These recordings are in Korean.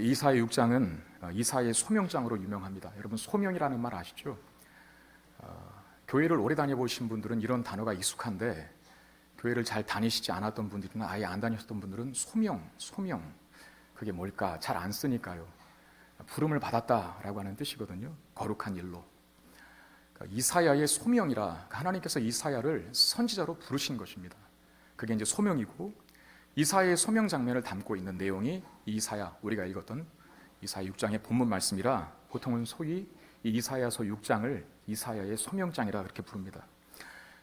이사야 6장은 이사야의 소명장으로 유명합니다. 여러분, 소명이라는 말 아시죠? 교회를 오래 다녀보신 분들은 이런 단어가 익숙한데, 교회를 잘 다니시지 않았던 분들이나 아예 안 다니셨던 분들은 소명, 그게 뭘까 잘 안 쓰니까요. 부름을 받았다라고 하는 뜻이거든요. 거룩한 일로. 이사야의 소명이라, 하나님께서 이사야를 선지자로 부르신 것입니다. 그게 이제 소명이고, 이사야의 소명 장면을 담고 있는 내용이 이사야, 우리가 읽었던 이사야 6장의 본문 말씀이라 보통은 소위 이 이사야서 6장을 이사야의 소명장이라 그렇게 부릅니다.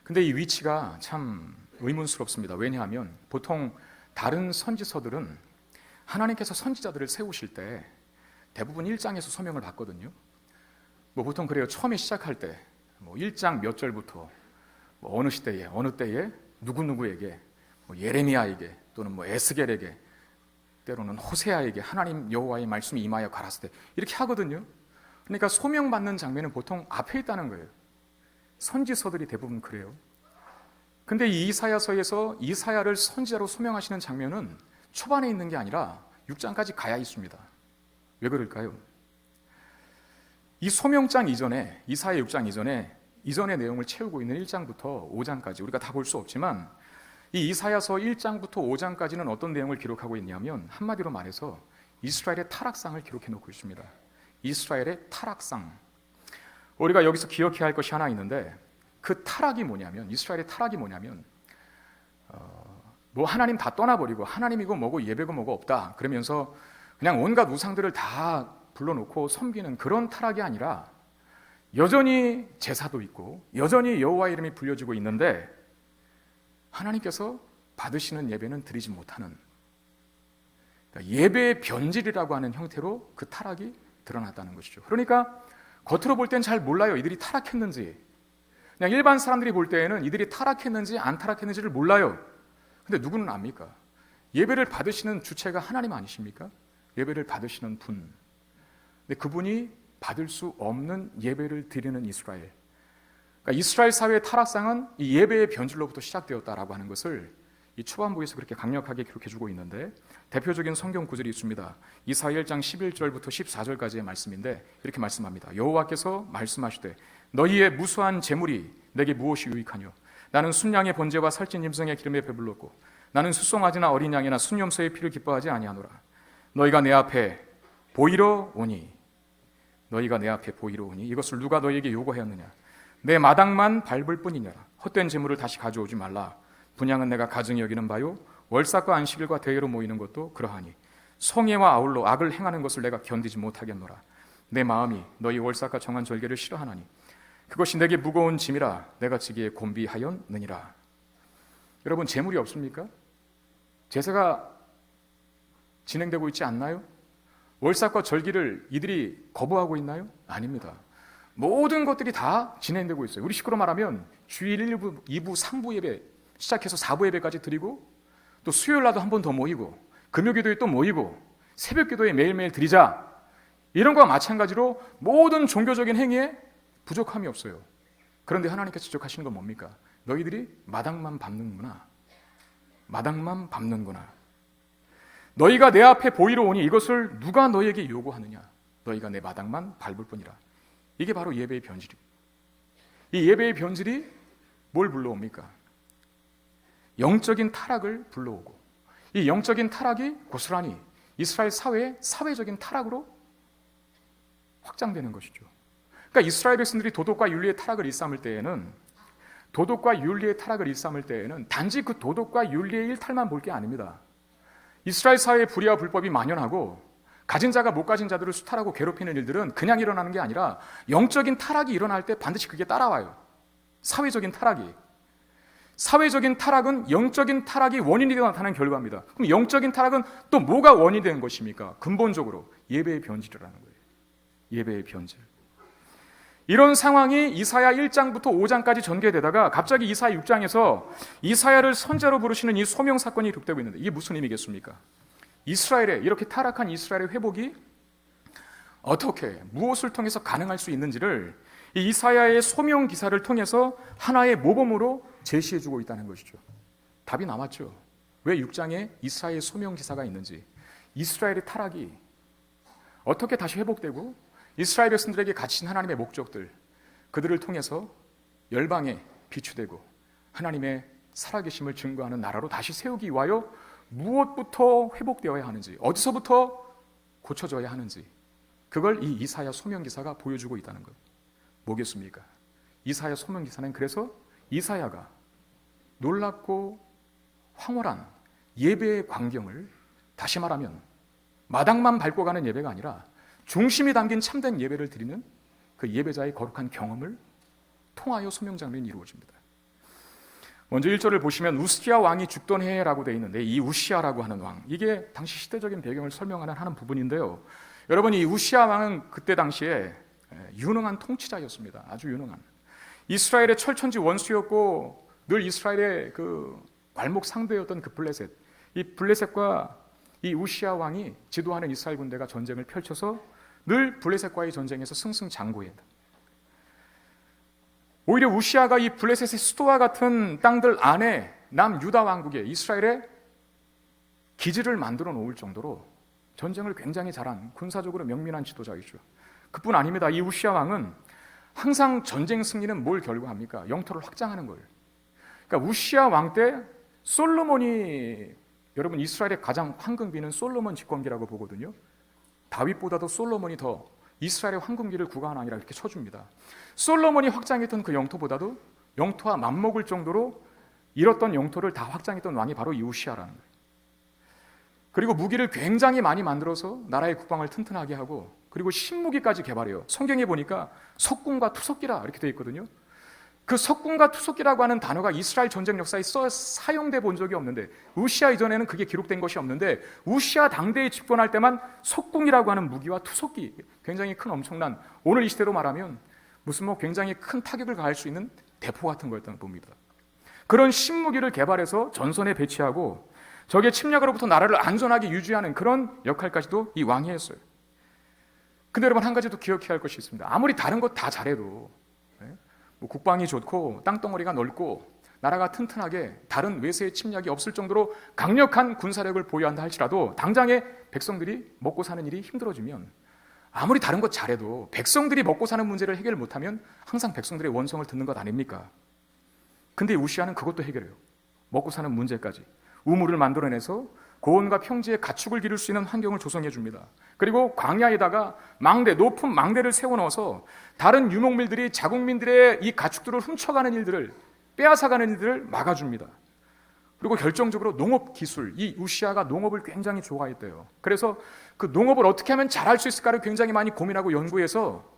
근데 이 위치가 참 의문스럽습니다. 왜냐하면 보통 다른 선지서들은 하나님께서 선지자들을 세우실 때 대부분 1장에서 소명을 받거든요. 보통 그래요. 처음에 시작할 때 1장 몇 절부터 어느 시대에 어느 때에 누구누구에게 예레미야에게 또는 에스겔에게 때로는 호세아에게 하나님 여호와의 말씀이 임하여 가라사대 이렇게 하거든요. 그러니까 소명받는 장면은 보통 앞에 있다는 거예요. 선지서들이 대부분 그래요. 근데 이 이사야서에서 이사야를 선지자로 소명하시는 장면은 초반에 있는 게 아니라 6장까지 가야 있습니다. 왜 그럴까요? 이 소명장 이전에, 이사야 6장 이전의 내용을 채우고 있는 1장부터 5장까지 우리가 다 볼 수 없지만 이 이사야서 1장부터 5장까지는 어떤 내용을 기록하고 있냐면 한마디로 말해서 이스라엘의 타락상을 기록해 놓고 있습니다. 이스라엘의 타락상. 우리가 여기서 기억해야 할 것이 하나 있는데 그 타락이 뭐냐면, 이스라엘의 타락이 뭐냐면 하나님 다 떠나버리고 하나님이고 뭐고 예배고 뭐고 없다 그러면서 그냥 온갖 우상들을 다 불러놓고 섬기는 그런 타락이 아니라 여전히 제사도 있고 여전히 여호와의 이름이 불려지고 있는데 하나님께서 받으시는 예배는 드리지 못하는, 그러니까 예배의 변질이라고 하는 형태로 그 타락이 드러났다는 것이죠. 그러니까 겉으로 볼 땐 잘 몰라요. 이들이 타락했는지. 그냥 일반 사람들이 볼 때에는 이들이 타락했는지 안 타락했는지를 몰라요. 근데 누구는 압니까? 예배를 받으시는 주체가 하나님 아니십니까? 예배를 받으시는 분. 근데 그분이 받을 수 없는 예배를 드리는 이스라엘. 그러니까 이스라엘 사회의 타락상은 이 예배의 변질로부터 시작되었다라고 하는 것을 이 초반부에서 그렇게 강력하게 기록해주고 있는데 대표적인 성경 구절이 있습니다. 이사야 1장 11절부터 14절까지의 말씀인데 이렇게 말씀합니다. 여호와께서 말씀하시되 너희의 무수한 재물이 내게 무엇이 유익하뇨? 나는 순양의 번제와 살찐 짐승의 기름에 배불렀고 나는 수송아지나 어린 양이나 순염소의 피를 기뻐하지 아니하노라. 너희가 내 앞에 보이러 오니 이것을 누가 너희에게 요구하였느냐? 내 마당만 밟을 뿐이냐. 헛된 재물을 다시 가져오지 말라. 분향은 내가 가증히 여기는 바요 월삭과 안식일과 대회로 모이는 것도 그러하니 성애와 아울러 악을 행하는 것을 내가 견디지 못하겠노라. 내 마음이 너희 월삭과 정한 절개를 싫어하나니 그것이 내게 무거운 짐이라 내가 지기에 곤비하였느니라. 여러분, 재물이 없습니까? 제사가 진행되고 있지 않나요? 월삭과 절기를 이들이 거부하고 있나요? 아닙니다. 모든 것들이 다 진행되고 있어요. 우리 식구로 말하면 주일 1부, 2부, 3부 예배 시작해서 4부 예배까지 드리고 또 수요일 날도 한 번 더 모이고 금요기도에 또 모이고 새벽기도에 매일매일 드리자, 이런 거와 마찬가지로 모든 종교적인 행위에 부족함이 없어요. 그런데 하나님께서 지적하시는 건 뭡니까? 너희들이 마당만 밟는구나. 너희가 내 앞에 보이러 오니 이것을 누가 너희에게 요구하느냐? 너희가 내 마당만 밟을 뿐이라. 이게 바로 예배의 변질입니다. 이 예배의 변질이 뭘 불러옵니까? 영적인 타락을 불러오고, 이 영적인 타락이 고스란히 이스라엘 사회의 사회적인 타락으로 확장되는 것이죠. 그러니까 이스라엘 백성들이 도덕과 윤리의 타락을 일삼을 때에는 단지 그 도덕과 윤리의 일탈만 볼 게 아닙니다. 이스라엘 사회의 불의와 불법이 만연하고 가진 자가 못 가진 자들을 수탈하고 괴롭히는 일들은 그냥 일어나는 게 아니라 영적인 타락이 일어날 때 반드시 그게 따라와요. 사회적인 타락은 영적인 타락이 원인이 되어 나타나는 결과입니다. 그럼 영적인 타락은 또 뭐가 원인이 되는 것입니까? 근본적으로 예배의 변질이라는 거예요. 예배의 변질. 이런 상황이 이사야 1장부터 5장까지 전개되다가 갑자기 이사야 6장에서 이사야를 선지자로 부르시는 이 소명 사건이 기록되고 있는데 이게 무슨 의미겠습니까? 이렇게 타락한 이스라엘의 회복이 어떻게, 무엇을 통해서 가능할 수 있는지를 이 이사야의 소명 기사를 통해서 하나의 모범으로 제시해주고 있다는 것이죠. 답이 남았죠. 왜 6장에 이사야의 소명 기사가 있는지. 이스라엘의 타락이 어떻게 다시 회복되고 이스라엘 백성들에게 갇힌 하나님의 목적들, 그들을 통해서 열방에 비추되고 하나님의 살아계심을 증거하는 나라로 다시 세우기 위하여 무엇부터 회복되어야 하는지, 어디서부터 고쳐져야 하는지, 그걸 이 이사야 소명기사가 보여주고 있다는 것. 뭐겠습니까? 이사야 소명기사는 그래서 이사야가 놀랍고 황홀한 예배의 광경을, 다시 말하면 마당만 밟고 가는 예배가 아니라 중심이 담긴 참된 예배를 드리는 그 예배자의 거룩한 경험을 통하여 소명장면이 이루어집니다. 먼저 1절을 보시면 우시야 왕이 죽던 해라고 되어 있는데, 이 우시야라고 하는 왕, 이게 당시 시대적인 배경을 설명하는 하는 부분인데요. 여러분, 이 우시야 왕은 그때 당시에 유능한 통치자였습니다. 아주 유능한. 이스라엘의 철천지 원수였고 늘 이스라엘의 그 발목 상대였던 그 블레셋, 이 블레셋과 이 우시야 왕이 지도하는 이스라엘 군대가 전쟁을 펼쳐서 늘 블레셋과의 전쟁에서 승승장구했다. 오히려 우시야가 이 블레셋의 수도와 같은 땅들 안에 남유다 왕국에 이스라엘의 기지를 만들어 놓을 정도로 전쟁을 굉장히 잘한 군사적으로 명민한 지도자이죠. 그뿐 아닙니다. 이 우시야 왕은 항상 전쟁 승리는 뭘 결과합니까? 영토를 확장하는 거예요. 그러니까 우시야 왕 때 솔로몬이, 여러분 이스라엘의 가장 황금기는 솔로몬 집권기라고 보거든요. 다윗보다도 솔로몬이 더 이스라엘의 황금기를 구가한 왕이라 이렇게 쳐줍니다. 솔로몬이 확장했던 그 영토보다도 영토와 맞먹을 정도로 잃었던 영토를 다 확장했던 왕이 바로 이 우시야라는 거예요. 그리고 무기를 굉장히 많이 만들어서 나라의 국방을 튼튼하게 하고, 그리고 신무기까지 개발해요. 성경에 보니까 석궁과 투석기라 이렇게 되어 있거든요. 그 석궁과 투석기라고 하는 단어가 이스라엘 전쟁 역사에 사용돼 본 적이 없는데, 우시야 이전에는 그게 기록된 것이 없는데, 우시야 당대에 집권할 때만 석궁이라고 하는 무기와 투석기, 굉장히 큰 엄청난, 오늘 이 시대로 말하면 무슨 뭐 굉장히 큰 타격을 가할 수 있는 대포 같은 거였다고 봅니다. 그런 신무기를 개발해서 전선에 배치하고 적의 침략으로부터 나라를 안전하게 유지하는 그런 역할까지도 이 왕이 했어요. 근데 여러분, 한 가지도 기억해야 할 것이 있습니다. 아무리 다른 것 다 잘해도, 뭐 국방이 좋고 땅덩어리가 넓고 나라가 튼튼하게 다른 외세의 침략이 없을 정도로 강력한 군사력을 보유한다 할지라도, 당장에 백성들이 먹고 사는 일이 힘들어지면, 아무리 다른 것 잘해도 백성들이 먹고 사는 문제를 해결 못하면 항상 백성들의 원성을 듣는 것 아닙니까? 근데 우시야는 그것도 해결해요. 먹고 사는 문제까지. 우물을 만들어내서 고온과 평지에 가축을 기를 수 있는 환경을 조성해 줍니다. 그리고 광야에다가 높은 망대를 세워넣어서 다른 유목민들이 자국민들의 이 가축들을 훔쳐가는 일들을, 빼앗아가는 일들을 막아줍니다. 그리고 결정적으로 농업 기술, 이 우시야가 농업을 굉장히 좋아했대요. 그래서 그 농업을 어떻게 하면 잘할 수 있을까를 굉장히 많이 고민하고 연구해서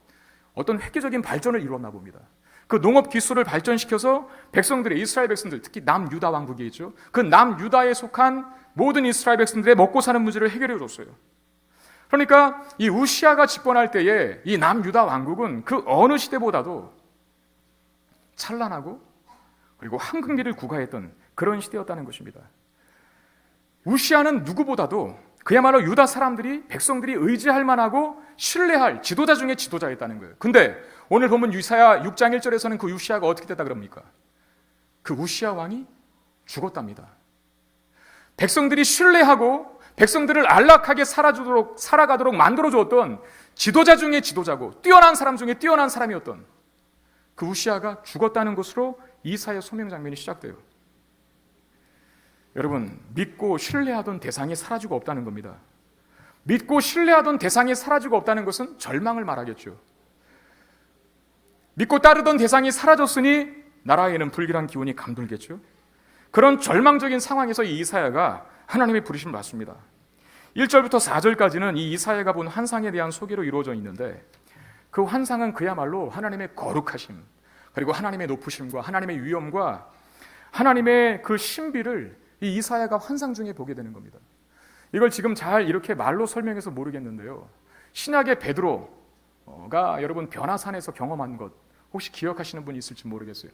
어떤 획기적인 발전을 이루었나 봅니다. 그 농업 기술을 발전시켜서 백성들의, 이스라엘 백성들, 특히 남유다 왕국이 있죠. 그 남유다에 속한 모든 이스라엘 백성들의 먹고 사는 문제를 해결해 줬어요. 그러니까 이 우시야가 집권할 때에 이 남유다 왕국은 그 어느 시대보다도 찬란하고 그리고 황금기를 구가했던 그런 시대였다는 것입니다. 우시야는 누구보다도 그야말로 유다 사람들이, 백성들이 의지할 만하고 신뢰할 지도자 중에 지도자였다는 거예요. 근데 오늘 보면 이사야 6장 1절에서는 그 우시야가 어떻게 됐다 그럽니까? 그 우시야 왕이 죽었답니다. 백성들이 신뢰하고 백성들을 안락하게 살아가도록 만들어주었던 지도자 중에 지도자고 뛰어난 사람 중에 뛰어난 사람이었던 그 우시야가 죽었다는 것으로 이사야 소명 장면이 시작돼요. 여러분, 믿고 신뢰하던 대상이 사라지고 없다는 겁니다. 믿고 신뢰하던 대상이 사라지고 없다는 것은 절망을 말하겠죠. 믿고 따르던 대상이 사라졌으니 나라에는 불길한 기운이 감돌겠죠. 그런 절망적인 상황에서 이 이사야가 하나님의 부르심을 받습니다. 1절부터 4절까지는 이 이사야가 본 환상에 대한 소개로 이루어져 있는데, 그 환상은 그야말로 하나님의 거룩하심, 그리고 하나님의 높으심과 하나님의 위엄과 하나님의 그 신비를 이 이사야가 환상 중에 보게 되는 겁니다. 이걸 지금 잘 이렇게 말로 설명해서 모르겠는데요, 신약의 베드로가 여러분 변화산에서 경험한 것 혹시 기억하시는 분이 있을지 모르겠어요.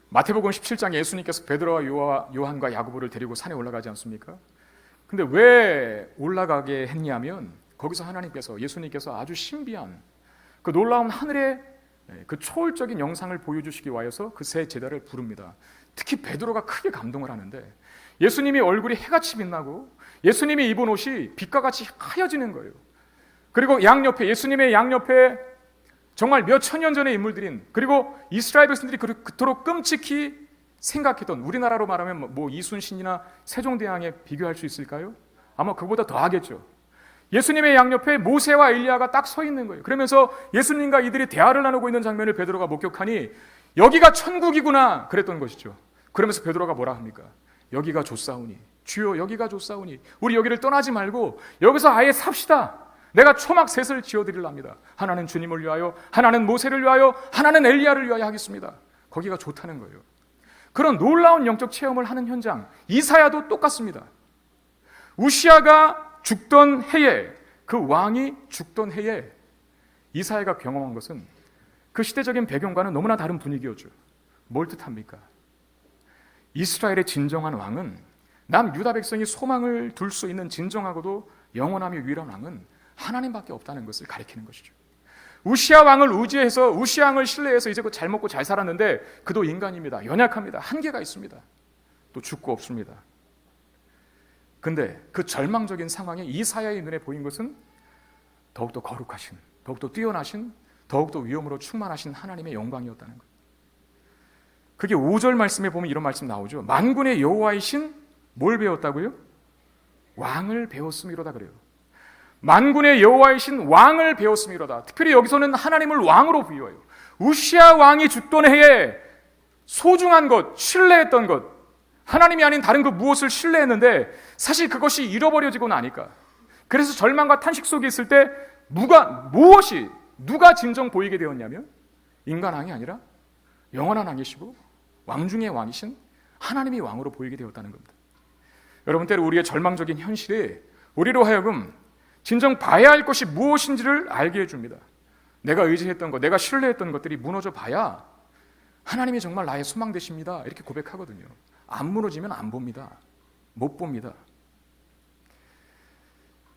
마태복음 17장에 예수님께서 베드로와 요한과 야고보를 데리고 산에 올라가지 않습니까? 근데 왜 올라가게 했냐면, 거기서 예수님께서 아주 신비한 그 놀라운 하늘의 그 초월적인 영상을 보여주시기 위하여서 그 세 제자를 부릅니다. 특히 베드로가 크게 감동을 하는데, 예수님이 얼굴이 해같이 빛나고 예수님이 입은 옷이 빛과 같이 하여지는 거예요. 그리고 양옆에, 예수님의 양옆에 정말 몇 천년 전의 인물들인, 그리고 이스라엘 백성들이 그토록 끔찍히 생각했던, 우리나라로 말하면 뭐 이순신이나 세종대왕에 비교할 수 있을까요? 아마 그보다 더 하겠죠. 예수님의 양옆에 모세와 엘리야가 딱 서 있는 거예요. 그러면서 예수님과 이들이 대화를 나누고 있는 장면을 베드로가 목격하니 여기가 천국이구나 그랬던 것이죠. 그러면서 베드로가 뭐라 합니까? 여기가 좋사오니, 주여 여기가 좋사오니 우리 여기를 떠나지 말고 여기서 아예 삽시다. 내가 초막셋을 지어드리랍니다. 하나는 주님을 위하여, 하나는 모세를 위하여, 하나는 엘리야를 위하여 하겠습니다. 거기가 좋다는 거예요. 그런 놀라운 영적 체험을 하는 현장, 이사야도 똑같습니다. 우시아가 죽던 해에, 그 왕이 죽던 해에 이사야가 경험한 것은 그 시대적인 배경과는 너무나 다른 분위기였죠. 뭘 뜻합니까? 이스라엘의 진정한 왕은, 남유다 백성이 소망을 둘 수 있는 진정하고도 영원하며 유일한 왕은 하나님밖에 없다는 것을 가리키는 것이죠. 우시아 왕을 의지해서, 우시아 왕을 신뢰해서 이제 잘 먹고 잘 살았는데 그도 인간입니다. 연약합니다. 한계가 있습니다. 또 죽고 없습니다. 근데 그 절망적인 상황에 이사야의 눈에 보인 것은 더욱더 거룩하신, 더욱더 뛰어나신, 더욱더 위엄으로 충만하신 하나님의 영광이었다는 것. 그게 5절 말씀에 보면 이런 말씀 나오죠. 만군의 여호와이신 뭘 배웠다고요? 왕을 배웠음이로다 그래요. 만군의 여호와이신 왕을 배웠음이로다. 특별히 여기서는 하나님을 왕으로 부여해요. 우시아 왕이 죽던 해에 소중한 것, 신뢰했던 것, 하나님이 아닌 다른 그 무엇을 신뢰했는데 사실 그것이 잃어버려지고 나니까, 그래서 절망과 탄식 속에 있을 때 누가 진정 보이게 되었냐면 인간 왕이 아니라 영원한 왕이시고 왕 중의 왕이신 하나님이 왕으로 보이게 되었다는 겁니다. 여러분, 때로 우리의 절망적인 현실이 우리로 하여금 진정 봐야 할 것이 무엇인지를 알게 해줍니다. 내가 의지했던 것, 내가 신뢰했던 것들이 무너져 봐야 하나님이 정말 나의 소망 되십니다 이렇게 고백하거든요. 안 무너지면 안 봅니다. 못 봅니다.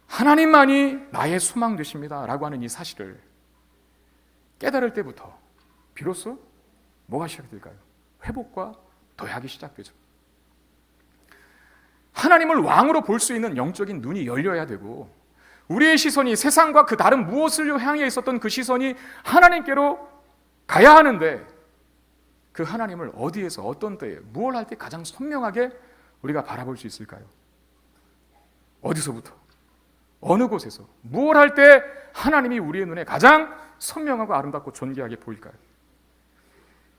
하나님만이 나의 소망 되십니다 라고 하는 이 사실을 깨달을 때부터 비로소 뭐가 시작될까요? 회복과 도약이 시작되죠. 하나님을 왕으로 볼 수 있는 영적인 눈이 열려야 되고, 우리의 시선이 세상과 그 다른 무엇을 향해 있었던 그 시선이 하나님께로 가야 하는데, 그 하나님을 어디에서, 어떤 때에, 무엇을 할 때 가장 선명하게 우리가 바라볼 수 있을까요? 어디서부터? 어느 곳에서? 무엇을 할 때 하나님이 우리의 눈에 가장 선명하고 아름답고 존귀하게 보일까요?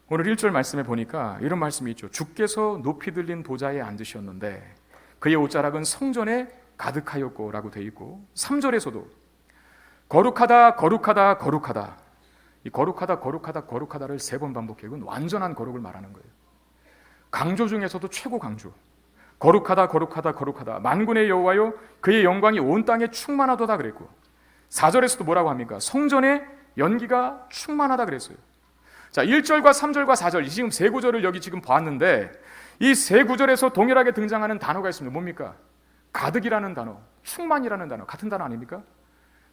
오늘 1절 말씀에 보니까 이런 말씀이 있죠. 주께서 높이 들린 보좌에 앉으셨는데 그의 옷자락은 성전에 가득하였고 라고 되어 있고, 3절에서도 거룩하다 거룩하다 거룩하다, 이 거룩하다 거룩하다 거룩하다를 3번 반복해요. 완전한 거룩을 말하는 거예요. 강조 중에서도 최고 강조. 거룩하다 거룩하다 거룩하다, 만군의 여호와여 그의 영광이 온 땅에 충만하도다 그랬고, 4절에서도 뭐라고 합니까? 성전에 연기가 충만하다 그랬어요. 자, 1절과 3절과 4절, 지금 세 구절을 여기 지금 봤는데 이 세 구절에서 동일하게 등장하는 단어가 있습니다. 뭡니까? 가득이라는 단어, 충만이라는 단어, 같은 단어 아닙니까?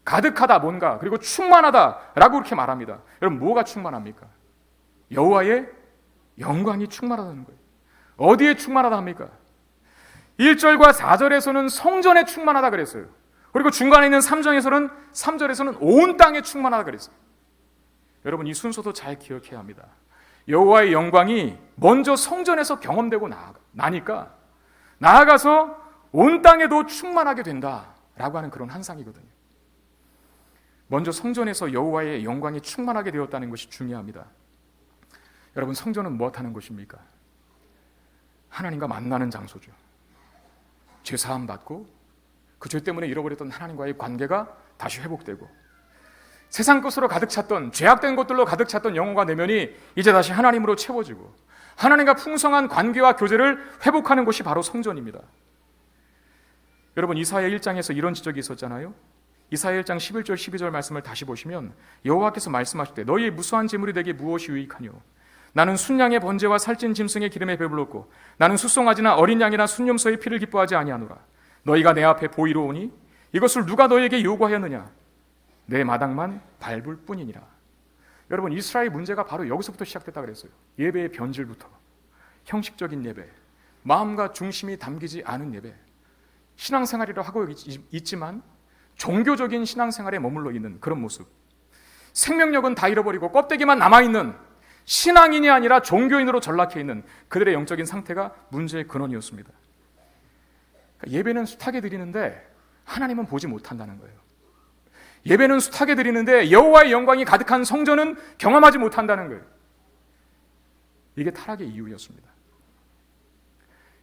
가득하다 뭔가, 그리고 충만하다라고 이렇게 말합니다. 여러분, 뭐가 충만합니까? 여호와의 영광이 충만하다는 거예요. 어디에 충만하다 합니까? 1절과 4절에서는 성전에 충만하다 그랬어요. 그리고 중간에 있는 3절에서는 온 땅에 충만하다 그랬어요. 여러분, 이 순서도 잘 기억해야 합니다. 여호와의 영광이 먼저 성전에서 경험되고 나니까 나아가서 온 땅에도 충만하게 된다라고 하는 그런 환상이거든요. 먼저 성전에서 여호와의 영광이 충만하게 되었다는 것이 중요합니다. 여러분, 성전은 무엇하는 곳입니까? 하나님과 만나는 장소죠. 죄사함 받고 그 죄 때문에 잃어버렸던 하나님과의 관계가 다시 회복되고, 세상 것으로 가득 찼던, 죄악된 것들로 가득 찼던 영혼과 내면이 이제 다시 하나님으로 채워지고 하나님과 풍성한 관계와 교제를 회복하는 곳이 바로 성전입니다. 여러분, 이사야 1장에서 이런 지적이 있었잖아요. 이사야 1장 11절 12절 말씀을 다시 보시면 여호와께서 말씀하실 때 너희의 무수한 재물이 내게 무엇이 유익하뇨? 나는 순양의 번제와 살찐 짐승의 기름에 배불렀고 나는 숫송아지나 어린 양이나 순념소의 피를 기뻐하지 아니하노라. 너희가 내 앞에 보이러 오니 이것을 누가 너희에게 요구하였느냐? 내 마당만 밟을 뿐이니라. 여러분, 이스라엘 문제가 바로 여기서부터 시작됐다 그랬어요. 예배의 변질부터, 형식적인 예배, 마음과 중심이 담기지 않은 예배, 신앙생활이라 하고 있지만 종교적인 신앙생활에 머물러 있는 그런 모습, 생명력은 다 잃어버리고 껍데기만 남아있는 신앙인이 아니라 종교인으로 전락해 있는 그들의 영적인 상태가 문제의 근원이었습니다. 그러니까 예배는 숱하게 드리는데 하나님은 보지 못한다는 거예요. 예배는 숱하게 드리는데 여호와의 영광이 가득한 성전은 경험하지 못한다는 거예요. 이게 타락의 이유였습니다.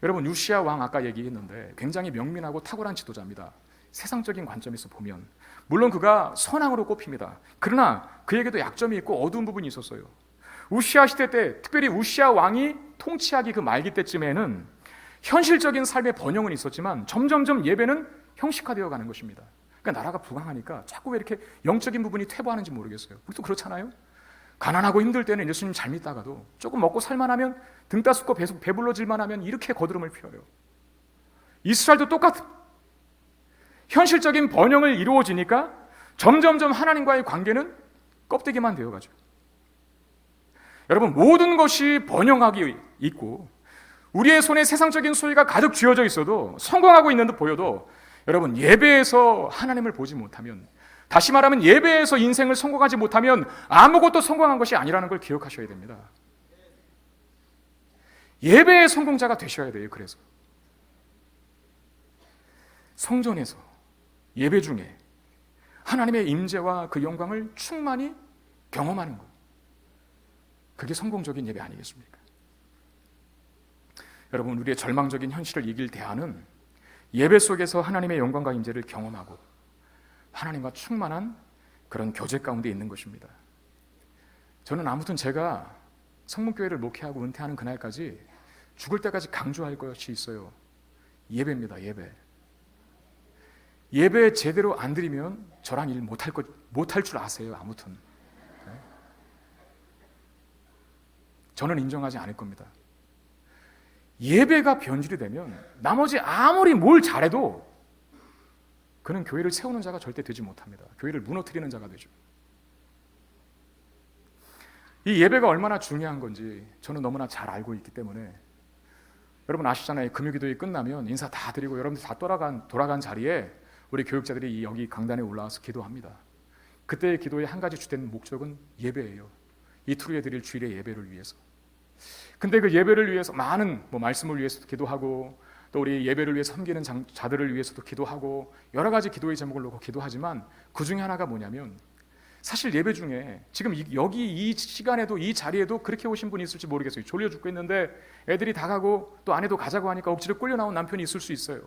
여러분, 우시아 왕 아까 얘기했는데 굉장히 명민하고 탁월한 지도자입니다. 세상적인 관점에서 보면 물론 그가 선왕으로 꼽힙니다. 그러나 그에게도 약점이 있고 어두운 부분이 있었어요. 우시아 시대 때, 특별히 우시아 왕이 통치하기 그 말기 때쯤에는 현실적인 삶의 번영은 있었지만 점점점 예배는 형식화되어 가는 것입니다. 그러니까 나라가 부강하니까 자꾸 왜 이렇게 영적인 부분이 퇴보하는지 모르겠어요. 우리도 그렇잖아요. 가난하고 힘들 때는 예수님 잘 믿다가도 조금 먹고 살만하면 등 따숩고 배불러질만 하면 이렇게 거드름을 피워요. 이스라엘도 똑같은, 현실적인 번영을 이루어지니까 점점점 하나님과의 관계는 껍데기만 되어가죠. 여러분, 모든 것이 번영하기 있고 우리의 손에 세상적인 소유가 가득 쥐어져 있어도, 성공하고 있는 듯 보여도, 여러분, 예배에서 하나님을 보지 못하면, 다시 말하면 예배에서 인생을 성공하지 못하면 아무것도 성공한 것이 아니라는 걸 기억하셔야 됩니다. 예배의 성공자가 되셔야 돼요. 그래서 성전에서 예배 중에 하나님의 임재와 그 영광을 충만히 경험하는 것, 그게 성공적인 예배 아니겠습니까? 여러분, 우리의 절망적인 현실을 이길 대안은 예배 속에서 하나님의 영광과 임재를 경험하고 하나님과 충만한 그런 교제 가운데 있는 것입니다. 저는 아무튼 제가 성문교회를 목회하고 은퇴하는 그날까지 죽을 때까지 강조할 것이 있어요. 예배입니다. 예배 제대로 안 드리면 저랑 일 못할 줄 아세요. 아무튼 저는 인정하지 않을 겁니다. 예배가 변질이 되면 나머지 아무리 뭘 잘해도 그는 교회를 세우는 자가 절대 되지 못합니다. 교회를 무너뜨리는 자가 되죠. 이 예배가 얼마나 중요한 건지 저는 너무나 잘 알고 있기 때문에, 여러분 아시잖아요. 금요기도회 끝나면 인사 다 드리고 여러분들 다 돌아간 자리에 우리 교육자들이 여기 강단에 올라와서 기도합니다. 그때의 기도의 한 가지 주된 목적은 예배예요. 이틀 후에 드릴 주일의 예배를 위해서. 근데 그 예배를 위해서 많은 말씀을 위해서도 기도하고, 또 우리 예배를 위해 섬기는 자들을 위해서도 기도하고, 여러 가지 기도의 제목을 놓고 기도하지만 그 중에 하나가 뭐냐면, 사실 예배 중에 지금 여기 이 시간에도 이 자리에도 그렇게 오신 분이 있을지 모르겠어요. 졸려 죽겠는데 애들이 다 가고 또 아내도 가자고 하니까 억지로 끌려 나온 남편이 있을 수 있어요.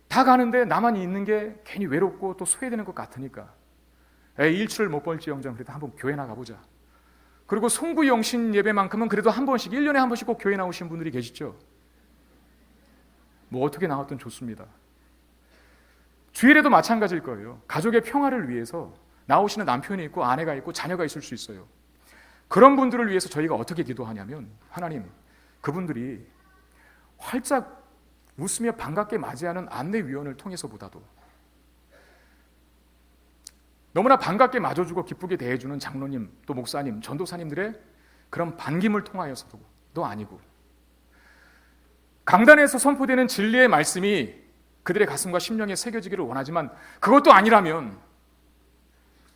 다 가는데 나만 있는 게 괜히 외롭고 또 소외되는 것 같으니까 일출을 못 볼지언정 그래도 한번 교회 나가보자. 그리고 송구영신 예배만큼은 그래도 한 번씩, 1년에 한 번씩 꼭 교회 나오신 분들이 계시죠. 뭐 어떻게 나왔든 좋습니다. 주일에도 마찬가지일 거예요. 가족의 평화를 위해서 나오시는 남편이 있고 아내가 있고 자녀가 있을 수 있어요. 그런 분들을 위해서 저희가 어떻게 기도하냐면, 하나님, 그분들이 활짝 웃으며 반갑게 맞이하는 안내위원을 통해서보다도 너무나 반갑게 맞아주고 기쁘게 대해주는 장로님, 또 목사님, 전도사님들의 그런 반김을 통하여서도 아니고, 강단에서 선포되는 진리의 말씀이 그들의 가슴과 심령에 새겨지기를 원하지만 그것도 아니라면,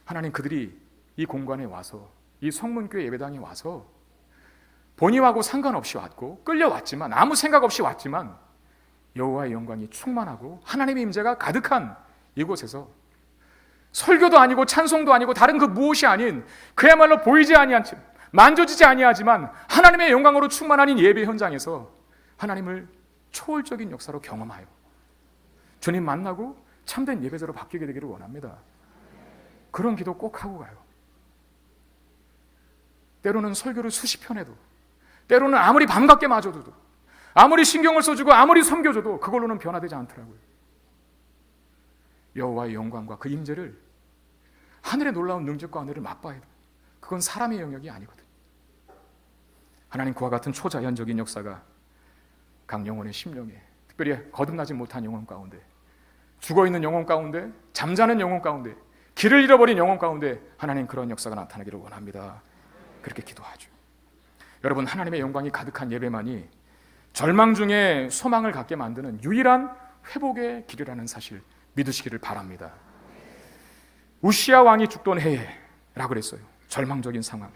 하나님, 그들이 이 공간에 와서, 이 성문교회 예배당에 와서 본의하고 상관없이 왔고 끌려왔지만, 아무 생각 없이 왔지만 여호와의 영광이 충만하고 하나님의 임재가 가득한 이곳에서 설교도 아니고 찬송도 아니고 다른 그 무엇이 아닌, 그야말로 보이지 아니하지, 만져지지 아니하지만 하나님의 영광으로 충만한 이 예배 현장에서 하나님을 초월적인 역사로 경험하여 주님 만나고 참된 예배자로 바뀌게 되기를 원합니다. 그런 기도 꼭 하고 가요. 때로는 설교를 수십 편 해도, 때로는 아무리 반갑게 맞아줘도, 아무리 신경을 써주고 아무리 섬겨줘도 그걸로는 변화되지 않더라고요. 여호와의 영광과 그 임재를, 하늘의 놀라운 능력과 은혜를 맛봐야 돼. 그건 사람의 영역이 아니거든. 하나님, 그와 같은 초자연적인 역사가 각 영혼의 심령에, 특별히 거듭나지 못한 영혼 가운데, 죽어있는 영혼 가운데, 잠자는 영혼 가운데, 길을 잃어버린 영혼 가운데 하나님, 그런 역사가 나타나기를 원합니다. 그렇게 기도하죠. 여러분, 하나님의 영광이 가득한 예배만이 절망 중에 소망을 갖게 만드는 유일한 회복의 길이라는 사실, 믿으시기를 바랍니다. 우시야 왕이 죽던 해라고 그랬어요. 절망적인 상황.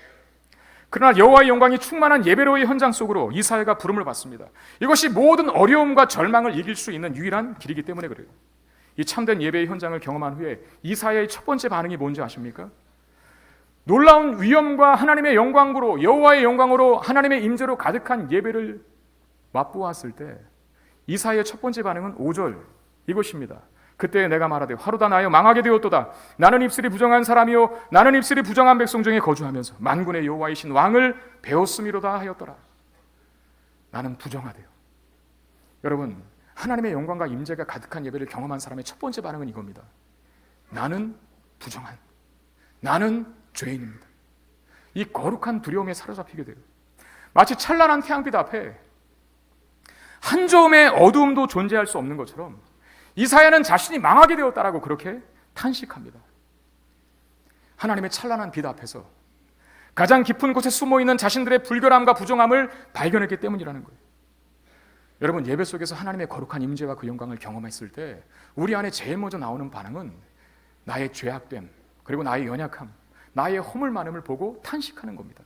그러나 여호와의 영광이 충만한 예배로의 현장 속으로 이사야가 부름을 받습니다. 이것이 모든 어려움과 절망을 이길 수 있는 유일한 길이기 때문에 그래요. 이 참된 예배의 현장을 경험한 후에 이사야의 첫 번째 반응이 뭔지 아십니까? 놀라운 위엄과 하나님의 영광으로, 여호와의 영광으로, 하나님의 임재로 가득한 예배를 맛보았을 때 이사야의 첫 번째 반응은 5절 이것입니다. 그때 내가 말하되 화로다 나여 망하게 되었도다. 나는 입술이 부정한 사람이요 나는 입술이 부정한 백성 중에 거주하면서 만군의 여호와이신 왕을 배웠음이로다 하였더라. 나는 부정하대요. 여러분, 하나님의 영광과 임재가 가득한 예배를 경험한 사람의 첫 번째 반응은 이겁니다. 나는 부정한, 나는 죄인입니다. 이 거룩한 두려움에 사로잡히게 돼요. 마치 찬란한 태양빛 앞에 한 점의 어두움도 존재할 수 없는 것처럼 이사야는 자신이 망하게 되었다라고 그렇게 탄식합니다. 하나님의 찬란한 빛 앞에서 가장 깊은 곳에 숨어있는 자신들의 불결함과 부정함을 발견했기 때문이라는 거예요. 여러분, 예배 속에서 하나님의 거룩한 임재와 그 영광을 경험했을 때 우리 안에 제일 먼저 나오는 반응은 나의 죄악됨, 그리고 나의 연약함, 나의 허물 많음을 보고 탄식하는 겁니다.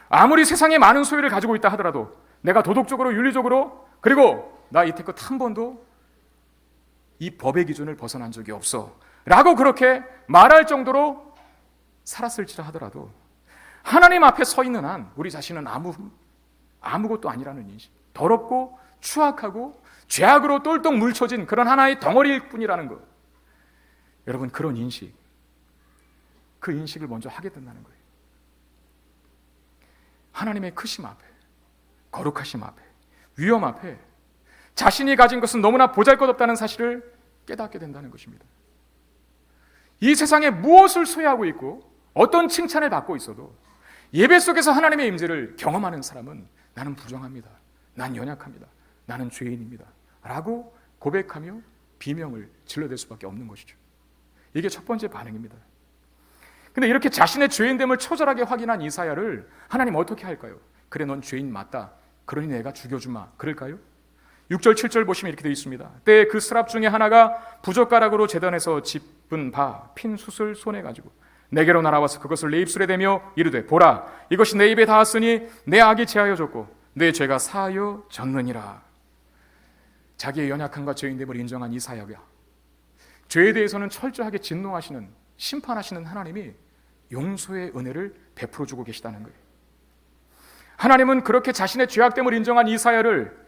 아무리 세상에 많은 소유를 가지고 있다 하더라도 내가 도덕적으로, 윤리적으로, 그리고 나 이태껏 한 번도 이 법의 기준을 벗어난 적이 없어 라고 그렇게 말할 정도로 살았을지라 하더라도 하나님 앞에 서 있는 한 우리 자신은 아무것도 아니라는 인식, 더럽고 추악하고 죄악으로 똘똘 물쳐진 그런 하나의 덩어리일 뿐이라는 것. 여러분, 그런 인식, 그 인식을 먼저 하게 된다는 거예요. 하나님의 크심 앞에, 거룩하심 앞에, 위엄 앞에 자신이 가진 것은 너무나 보잘것없다는 사실을 깨닫게 된다는 것입니다. 이 세상에 무엇을 소유하고 있고 어떤 칭찬을 받고 있어도 예배 속에서 하나님의 임재를 경험하는 사람은 나는 부정합니다, 난 연약합니다, 나는 죄인입니다 라고 고백하며 비명을 질러댈 수밖에 없는 것이죠. 이게 첫 번째 반응입니다. 근데 이렇게 자신의 죄인됨을 처절하게 확인한 이사야를 하나님 어떻게 할까요? 그래, 넌 죄인 맞다, 그러니 내가 죽여주마, 그럴까요? 6절 7절 보시면 이렇게 되어 있습니다. 때에 그 스랍 중에 하나가 부젓가락으로 제단에서 짚은 바 핀 숯을 손에 가지고 내게로 날아와서 그것을 내 입술에 대며 이르되 보라, 이것이 내 입에 닿았으니 내 악이 제하여졌고 내 죄가 사하여졌느니라. 자기의 연약함과 죄인됨을 인정한 이사야가 죄에 대해서는 철저하게 진노하시는, 심판하시는 하나님이 용서의 은혜를 베풀어주고 계시다는 거예요. 하나님은 그렇게 자신의 죄악됨을 인정한 이사야를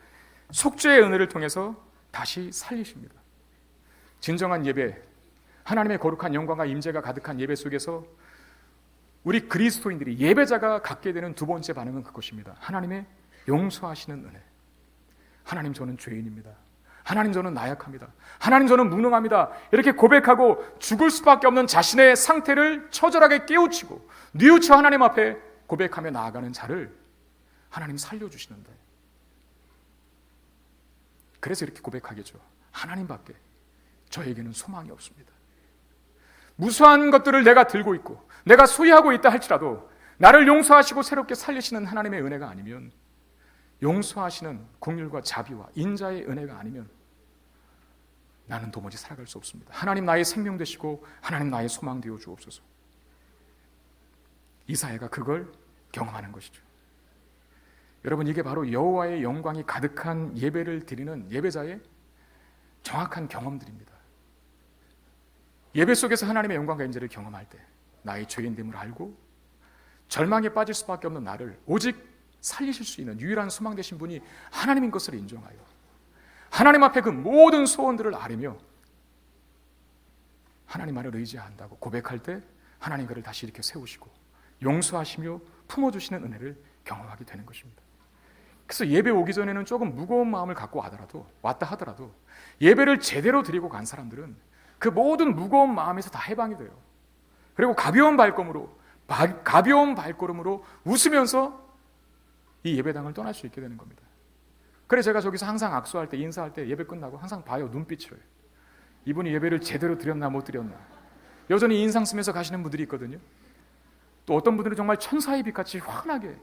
속죄의 은혜를 통해서 다시 살리십니다. 진정한 예배, 하나님의 거룩한 영광과 임재가 가득한 예배 속에서 우리 그리스도인들이, 예배자가 갖게 되는 두 번째 반응은 그것입니다. 하나님의 용서하시는 은혜. 하나님, 저는 죄인입니다. 하나님, 저는 나약합니다. 하나님, 저는 무능합니다. 이렇게 고백하고 죽을 수밖에 없는 자신의 상태를 처절하게 깨우치고 뉘우쳐 하나님 앞에 고백하며 나아가는 자를 하나님 살려주시는데, 그래서 이렇게 고백하겠죠. 하나님밖에 저에게는 소망이 없습니다. 무수한 것들을 내가 들고 있고 내가 소유하고 있다 할지라도 나를 용서하시고 새롭게 살리시는 하나님의 은혜가 아니면, 용서하시는 긍휼과 자비와 인자의 은혜가 아니면 나는 도무지 살아갈 수 없습니다. 하나님, 나의 생명 되시고 하나님, 나의 소망 되어 주옵소서. 이사야가 그걸 경험하는 것이죠. 여러분, 이게 바로 여호와의 영광이 가득한 예배를 드리는 예배자의 정확한 경험들입니다. 예배 속에서 하나님의 영광과 임재를 경험할 때 나의 죄인됨을 알고 절망에 빠질 수밖에 없는 나를 오직 살리실 수 있는 유일한 소망 되신 분이 하나님인 것을 인정하여 하나님 앞에 그 모든 소원들을 아뢰며 하나님 안을 의지한다고 고백할 때 하나님 그를 다시 이렇게 세우시고 용서하시며 품어주시는 은혜를 경험하게 되는 것입니다. 그래서 예배 오기 전에는 조금 무거운 마음을 갖고 왔다 하더라도 예배를 제대로 드리고 간 사람들은 그 모든 무거운 마음에서 다 해방이 돼요. 그리고 가벼운 발걸음으로 웃으면서 이 예배당을 떠날 수 있게 되는 겁니다. 그래서 제가 저기서 항상 악수할 때, 인사할 때, 예배 끝나고 항상 봐요. 눈빛을. 이분이 예배를 제대로 드렸나 못 드렸나. 여전히 인상 쓰면서 가시는 분들이 있거든요. 또 어떤 분들은 정말 천사의 빛같이 환하게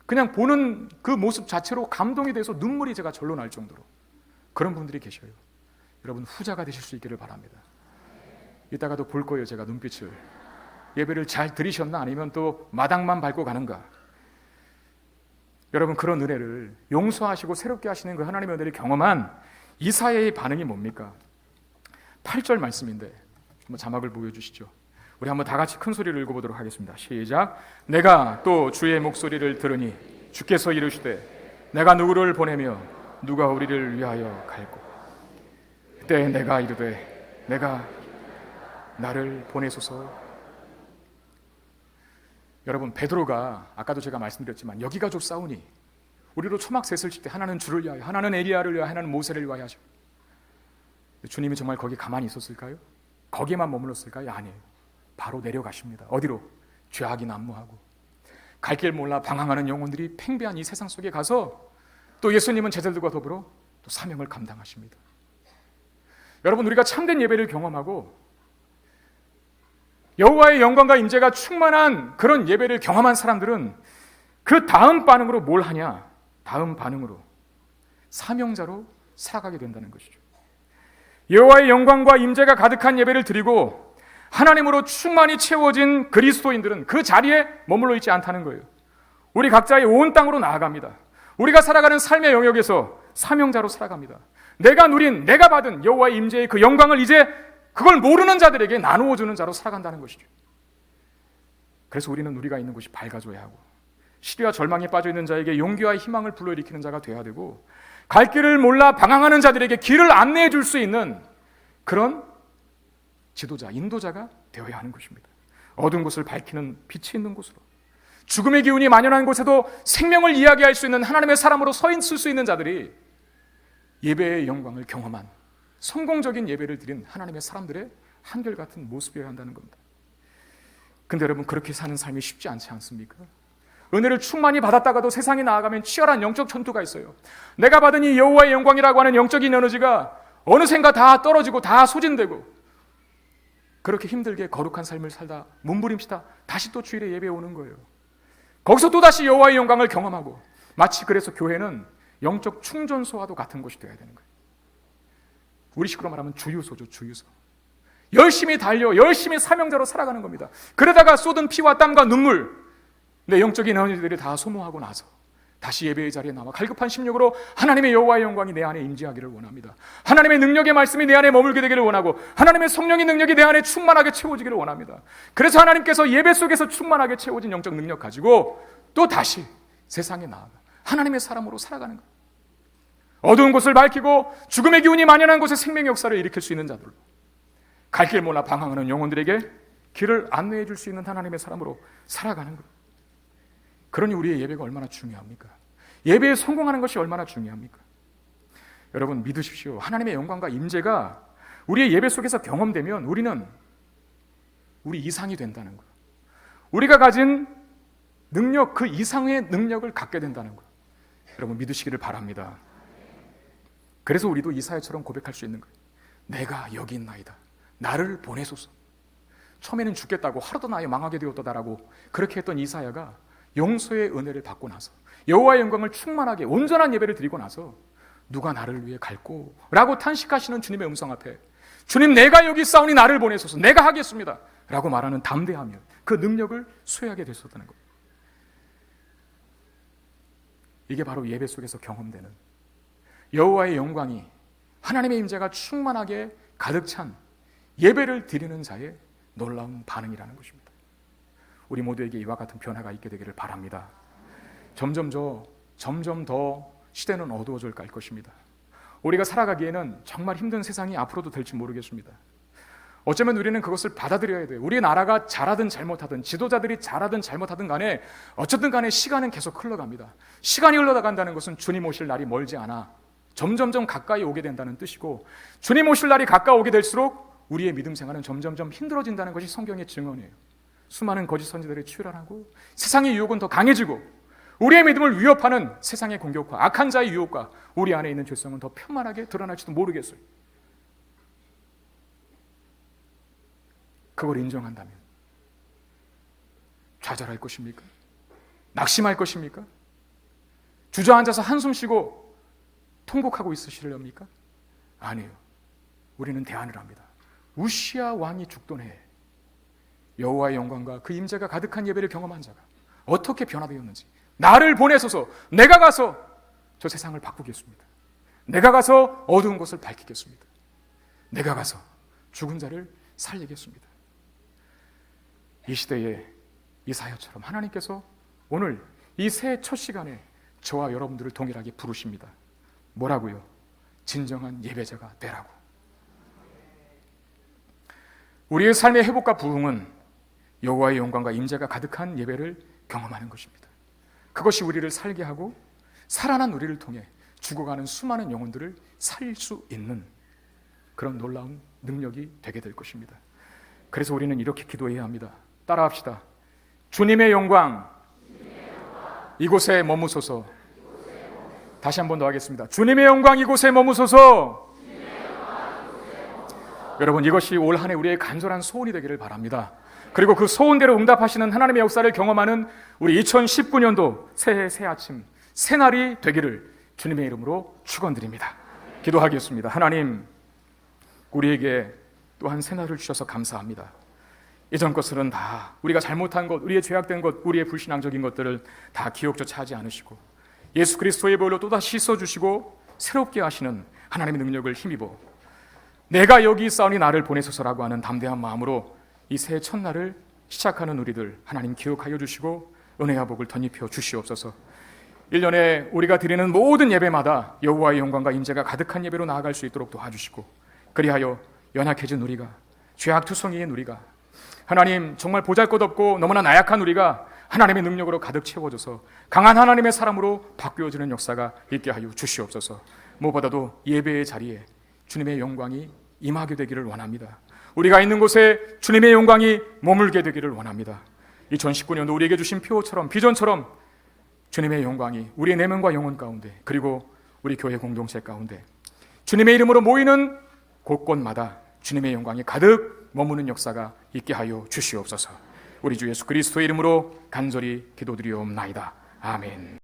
그냥 보는 그 모습 자체로 감동이 돼서 눈물이 제가 절로 날 정도로 그런 분들이 계셔요. 여러분 후자가 되실 수 있기를 바랍니다. 이따가도 볼 거예요. 제가 눈빛을. 예배를 잘 드리셨나 아니면 또 마당만 밟고 가는가. 여러분 그런 은혜를 용서하시고 새롭게 하시는 그 하나님의 은혜를 경험한 이사야의 반응이 뭡니까? 8절 말씀인데 한번 자막을 보여주시죠. 우리 한번 다 같이 큰 소리를 읽어보도록 하겠습니다. 시작. 내가 또 주의 목소리를 들으니 주께서 이르시되 내가 누구를 보내며 누가 우리를 위하여 갈고 그때 내가 이르되 내가 나를 보내소서. 여러분 베드로가 아까도 제가 말씀드렸지만 여기 가족 싸우니 우리로 초막셋을 칠 때 하나는 주를 위하여 하나는 에리야를 위하여 하나는 모세를 위하여 하죠. 주님이 정말 거기 가만히 있었을까요? 거기에만 머물렀을까요? 아니에요. 바로 내려가십니다. 어디로? 죄악이 난무하고 갈 길 몰라 방황하는 영혼들이 팽배한 이 세상 속에 가서 또 예수님은 제자들과 더불어 또 사명을 감당하십니다. 여러분 우리가 참된 예배를 경험하고 여호와의 영광과 임재가 충만한 그런 예배를 경험한 사람들은 그 다음 반응으로 뭘 하냐? 다음 반응으로 사명자로 살아가게 된다는 것이죠. 여호와의 영광과 임재가 가득한 예배를 드리고 하나님으로 충만히 채워진 그리스도인들은 그 자리에 머물러 있지 않다는 거예요. 우리 각자의 온 땅으로 나아갑니다. 우리가 살아가는 삶의 영역에서 사명자로 살아갑니다. 내가 누린, 내가 받은 여호와의 임재의 그 영광을 이제 그걸 모르는 자들에게 나누어 주는 자로 살아간다는 것이죠. 그래서 우리는 우리가 있는 곳이 밝아져야 하고 시리와 절망에 빠져 있는 자에게 용기와 희망을 불러일으키는 자가 되어야 되고 갈 길을 몰라 방황하는 자들에게 길을 안내해 줄 수 있는 그런 지도자, 인도자가 되어야 하는 것입니다. 어두운 곳을 밝히는 빛이 있는 곳으로 죽음의 기운이 만연한 곳에도 생명을 이야기할 수 있는 하나님의 사람으로 서 있을 수 있는 자들이 예배의 영광을 경험한 성공적인 예배를 드린 하나님의 사람들의 한결같은 모습이어야 한다는 겁니다. 근데 여러분 그렇게 사는 삶이 쉽지 않지 않습니까? 은혜를 충만히 받았다가도 세상에 나아가면 치열한 영적 전투가 있어요. 내가 받은 이 여호와의 영광이라고 하는 영적인 에너지가 어느샌가 다 떨어지고 다 소진되고 그렇게 힘들게 거룩한 삶을 살다 몸부림치다 다시 또 주일에 예배에 오는 거예요. 거기서 또다시 여호와의 영광을 경험하고 마치 그래서 교회는 영적 충전소와도 같은 곳이 되어야 되는 거예요. 우리식으로 말하면 주유소죠. 주유소. 열심히 달려 열심히 사명자로 살아가는 겁니다. 그러다가 쏟은 피와 땀과 눈물 내 영적인 에너지들이 다 소모하고 나서 다시 예배의 자리에 나와 갈급한 심령으로 하나님의 여호와의 영광이 내 안에 임재하기를 원합니다. 하나님의 능력의 말씀이 내 안에 머물게 되기를 원하고 하나님의 성령의 능력이 내 안에 충만하게 채워지기를 원합니다. 그래서 하나님께서 예배 속에서 충만하게 채워진 영적 능력 가지고 또 다시 세상에 나아가 하나님의 사람으로 살아가는 거예요. 어두운 곳을 밝히고 죽음의 기운이 만연한 곳에 생명의 역사를 일으킬 수 있는 자들로 갈 길 몰라 방황하는 영혼들에게 길을 안내해 줄 수 있는 하나님의 사람으로 살아가는 거예요. 그러니 우리의 예배가 얼마나 중요합니까? 예배에 성공하는 것이 얼마나 중요합니까? 여러분 믿으십시오. 하나님의 영광과 임재가 우리의 예배 속에서 경험되면 우리는 우리 이상이 된다는 거예요. 우리가 가진 능력 그 이상의 능력을 갖게 된다는 거예요. 여러분 믿으시기를 바랍니다. 그래서 우리도 이사야처럼 고백할 수 있는 거예요. 내가 여기 있나이다. 나를 보내소서. 처음에는 죽겠다고 하루도 나에 망하게 되었다라고 그렇게 했던 이사야가 용서의 은혜를 받고 나서 여호와의 영광을 충만하게 온전한 예배를 드리고 나서 누가 나를 위해 갈꼬? 라고 탄식하시는 주님의 음성 앞에 주님 내가 여기 있사오니 나를 보내소서. 내가 하겠습니다. 라고 말하는 담대하며 그 능력을 수행하게 되셨다는 겁니다. 이게 바로 예배 속에서 경험되는 여호와의 영광이 하나님의 임재가 충만하게 가득 찬 예배를 드리는 자의 놀라운 반응이라는 것입니다. 우리 모두에게 이와 같은 변화가 있게 되기를 바랍니다. 점점 더 시대는 어두워져 갈 것입니다. 우리가 살아가기에는 정말 힘든 세상이 앞으로도 될지 모르겠습니다. 어쩌면 우리는 그것을 받아들여야 돼요. 우리 나라가 잘하든 잘못하든 지도자들이 잘하든 잘못하든 간에 어쨌든 간에 시간은 계속 흘러갑니다. 시간이 흘러간다는 것은 주님 오실 날이 멀지 않아 점점점 가까이 오게 된다는 뜻이고 주님 오실 날이 가까워오게 될수록 우리의 믿음 생활은 점점점 힘들어진다는 것이 성경의 증언이에요. 수많은 거짓 선지자들이 출현하고 세상의 유혹은 더 강해지고 우리의 믿음을 위협하는 세상의 공격과 악한 자의 유혹과 우리 안에 있는 죄성은 더 편만하게 드러날지도 모르겠어요. 그걸 인정한다면 좌절할 것입니까? 낙심할 것입니까? 주저앉아서 한숨 쉬고 통곡하고 있으시렵니까? 아니에요. 우리는 대안을 합니다. 우시야 왕이 죽던 해에 여호와의 영광과 그 임재가 가득한 예배를 경험한 자가 어떻게 변화되었는지, 나를 보내소서, 내가 가서 저 세상을 바꾸겠습니다. 내가 가서 어두운 곳을 밝히겠습니다. 내가 가서 죽은 자를 살리겠습니다. 이 시대의 이사야처럼 하나님께서 오늘 이 새해 첫 시간에 저와 여러분들을 동일하게 부르십니다. 뭐라고요? 진정한 예배자가 되라고. 우리의 삶의 회복과 부흥은 여호와의 영광과 임재가 가득한 예배를 경험하는 것입니다. 그것이 우리를 살게 하고 살아난 우리를 통해 죽어가는 수많은 영혼들을 살릴 수 있는 그런 놀라운 능력이 되게 될 것입니다. 그래서 우리는 이렇게 기도해야 합니다. 따라합시다. 주님의 영광 이곳에 머무소서. 다시 한 번 더 하겠습니다. 주님의 영광 이곳에 머무소서. 여러분, 이것이 올 한 해 우리의 간절한 소원이 되기를 바랍니다. 그리고 그 소원대로 응답하시는 하나님의 역사를 경험하는 우리 2019년도 새해 새 아침 새날이 되기를 주님의 이름으로 축원드립니다. 기도하겠습니다. 하나님, 우리에게 또한 새날을 주셔서 감사합니다. 이전 것들은 다 우리가 잘못한 것, 우리의 죄악된 것, 우리의 불신앙적인 것들을 다 기억조차 하지 않으시고 예수 그리스도의 보혈로 또다시 씻어주시고 새롭게 하시는 하나님의 능력을 힘입어 내가 여기 있사오니 나를 보내소서라고 하는 담대한 마음으로 이 새해 첫날을 시작하는 우리들 하나님 기억하여 주시고 은혜와 복을 덧입혀 주시옵소서. 1년에 우리가 드리는 모든 예배마다 여호와의 영광과 임재가 가득한 예배로 나아갈 수 있도록 도와주시고, 그리하여 연약해진 우리가, 죄악투성이인 우리가, 하나님 정말 보잘것없고 너무나 나약한 우리가 하나님의 능력으로 가득 채워져서 강한 하나님의 사람으로 바뀌어지는 역사가 있게 하여 주시옵소서. 무엇보다도 예배의 자리에 주님의 영광이 임하게 되기를 원합니다. 우리가 있는 곳에 주님의 영광이 머물게 되기를 원합니다. 2019년도 우리에게 주신 표처럼, 비전처럼 주님의 영광이 우리의 내면과 영혼 가운데, 그리고 우리 교회 공동체 가운데 주님의 이름으로 모이는 곳곳마다 주님의 영광이 가득 머무는 역사가 있게 하여 주시옵소서. 우리 주 예수 그리스도의 이름으로 간절히 기도드리옵나이다. 아멘.